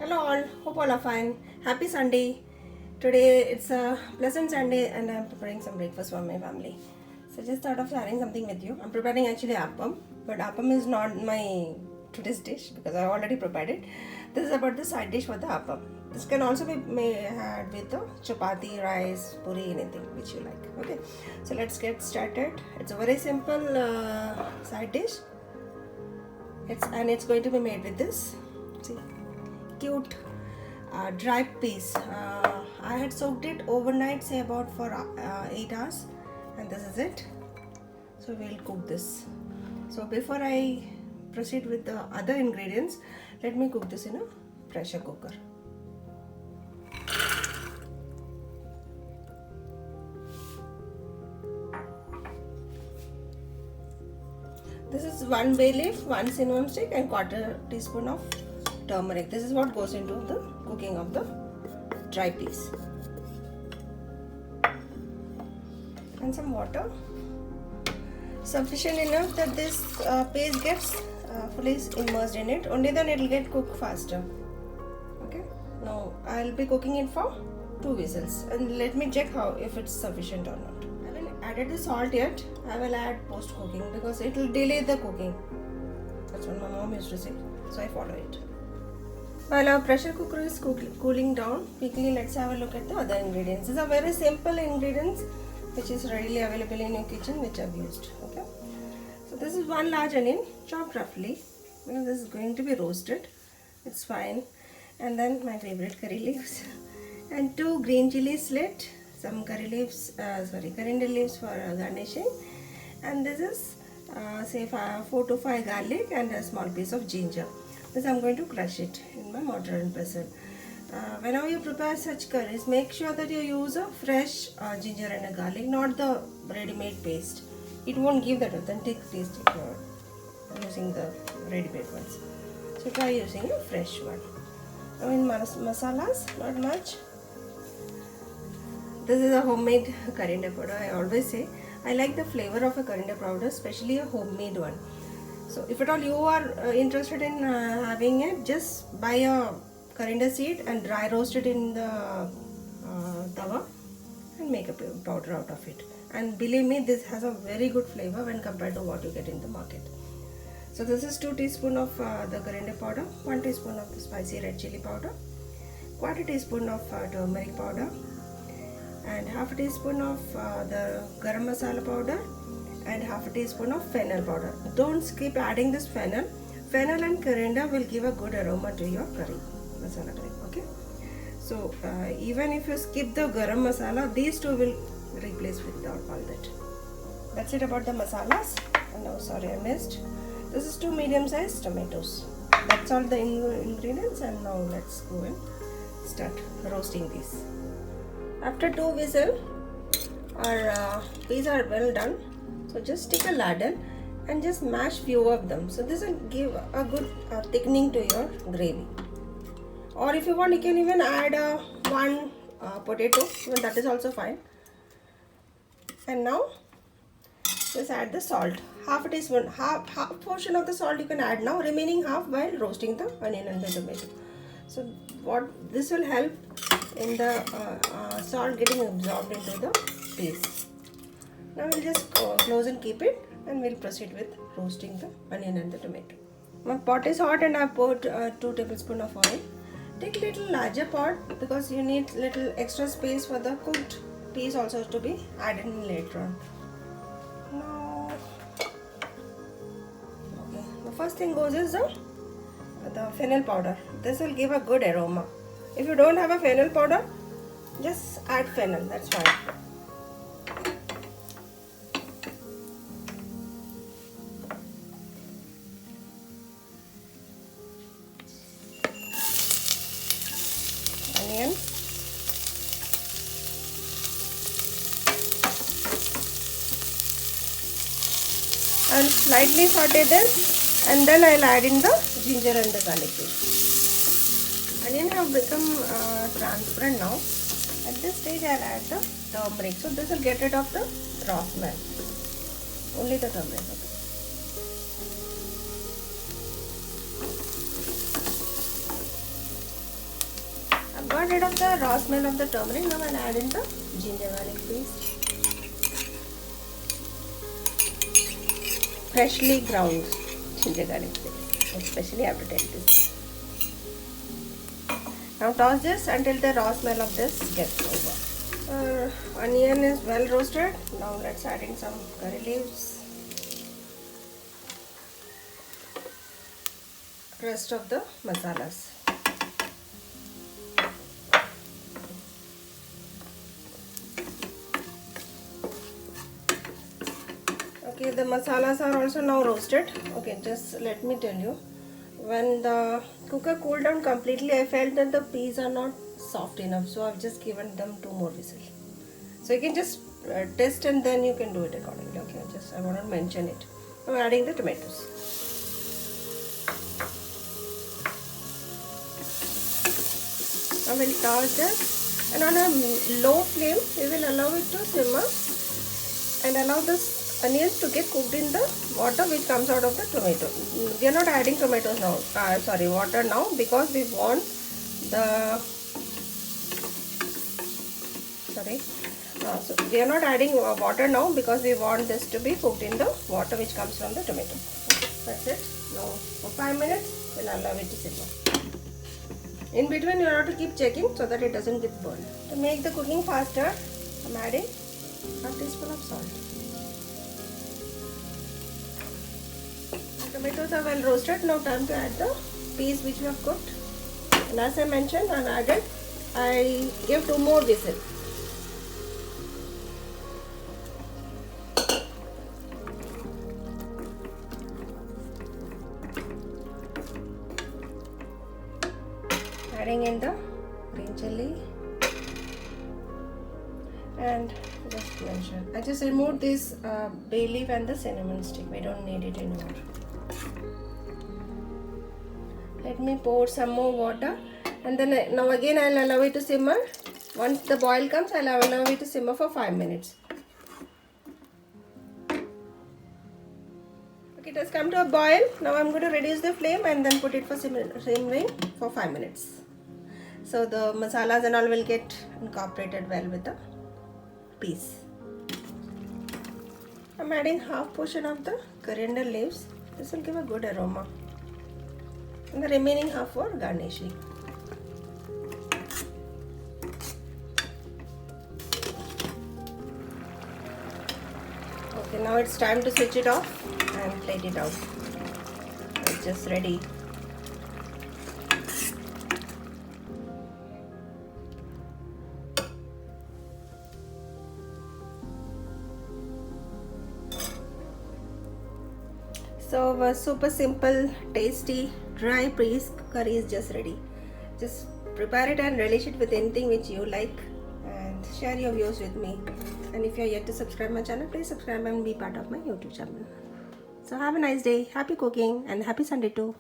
Hello all, hope all are fine. Happy Sunday. Today it's a pleasant Sunday and I'm preparing some breakfast for my family. So just thought of sharing something with you. I'm preparing actually appam, but appam is not my today's dish because I already prepared it. This is about the side dish for the appam. This can also be had with the chapati, rice, puri, anything which you like. Okay, so let's get started. It's a very simple side dish. It's going to be made with this. See, cute dry peas. I had soaked it overnight, say about for 8 hours, and this is it. So we'll cook this. So before I proceed with the other ingredients, let me cook this in a pressure cooker. This is 1 bay leaf, 1 cinnamon stick, and quarter teaspoon of turmeric. This is what goes into the cooking of the dry peas. And some water, sufficient enough that this paste gets fully immersed in it. Only then it will get cooked faster. Okay. Now I'll be cooking it for 2 whistles, and let me check how if it's sufficient or not. I haven't added the salt yet. I will add post cooking because it will delay the cooking. That's what my mom used to say, so I follow it. While our pressure cooker is cooling down, quickly let's have a look at the other ingredients. These are very simple ingredients which is readily available in your kitchen, which I've used. Okay, so this is 1 large onion chopped roughly because this is going to be roasted. It's fine. And then my favorite curry leaves and 2 green chilies slit, some coriander leaves for garnishing, and this is say 4 to 5 garlic and a small piece of ginger. This I'm going to crush it in my mortar and pestle. Whenever you prepare such curries, make sure that you use a fresh ginger and a garlic, not the ready-made paste. It won't give that authentic taste if you're using the ready-made ones. So try using a fresh one. Now in masalas, not much. This is a homemade coriander powder. I always say I like the flavor of a coriander powder, especially a homemade one. So if at all you are interested in having it, just buy a coriander seed and dry roast it in the tawa and make a powder out of it. And believe me, this has a very good flavor when compared to what you get in the market. So this is 2 teaspoons of the coriander powder, 1 teaspoon of the spicy red chili powder, quarter teaspoon of turmeric powder, and half a teaspoon of the garam masala powder, and half a teaspoon of fennel powder. Don't skip adding this fennel. Fennel and coriander will give a good aroma to your curry, masala curry. Okay. So even if you skip the garam masala, these two will replace with all that. That's it about the masalas. And now, sorry, I missed. This is 2 medium-sized tomatoes. That's all the ingredients. And now let's go and start roasting these. After 2 whistles, our peas are well done. So just take a ladle and just mash few of them. So this will give a good thickening to your gravy. Or if you want, you can even add 1 potato. Even that is also fine. And now just add the salt. Half a teaspoon, half portion of the salt you can add now. Remaining half while roasting the onion and the tomato. So what this will help in the salt getting absorbed into the peas. Now we'll just close and keep it, and we'll proceed with roasting the onion and the tomato. My pot is hot and I've put 2 tablespoons of oil. Take a little larger pot because you need little extra space for the cooked peas also to be added in later on. Now, okay, the first thing goes is the fennel powder. This will give a good aroma. If you don't have a fennel powder, just add fennel, that's fine. Onion, and slightly saute this, and then I'll add in the ginger and the garlic paste. Onion have become transparent now. At this stage I'll add the turmeric. So this will get rid of the raw smell. Only the turmeric. Okay. got rid of the raw smell of the turmeric. Now I'll add in the ginger garlic paste. Freshly ground ginger garlic paste. Especially I have to tell this. Now toss this until the raw smell of this gets over. Onion is well roasted. Now let's add in some curry leaves. Rest of the masalas. Okay, the masalas are also now roasted. Okay, just let me tell you, when the cooker cooled down completely, I felt that the peas are not soft enough, so I've just given them 2 more whistles. So you can just test and then you can do it accordingly. Okay, I want to mention it. I'm adding the tomatoes. I will toss this, and on a low flame we will allow it to simmer and allow this onions to get cooked in the water which comes out of the tomato. We are not adding tomatoes now, water now, because we want the so we are not adding water now because we want this to be cooked in the water which comes from the tomato. Okay, that's it. Now for 5 minutes we'll allow it to simmer. In between you have to keep checking so that it doesn't get burned. To make the cooking faster, I'm adding a teaspoon of salt. The tomatoes are well roasted. Now time to add the peas which we have cooked. And as I mentioned, I gave 2 more whistles. Adding in the green chili, and just mention, I just removed this bay leaf and the cinnamon stick. We don't need it anymore. Let me pour some more water, and then now again I'll allow it to simmer. Once the boil comes, I'll allow it to simmer for 5 minutes. Okay, it has come to a boil. Now I'm going to reduce the flame and then put it for simmering for 5 minutes. So the masalas and all will get incorporated well with the peas. I'm adding half portion of the coriander leaves. This will give a good aroma. And the remaining half for garnishing. Okay, now it's time to switch it off and plate it out. It's just ready. So a super simple, tasty, dry peas curry is just ready. Just prepare it and relish it with anything which you like, and share your views with me. And if you are yet to subscribe my channel, please subscribe and be part of my YouTube channel. So have a nice day, happy cooking, and happy Sunday too.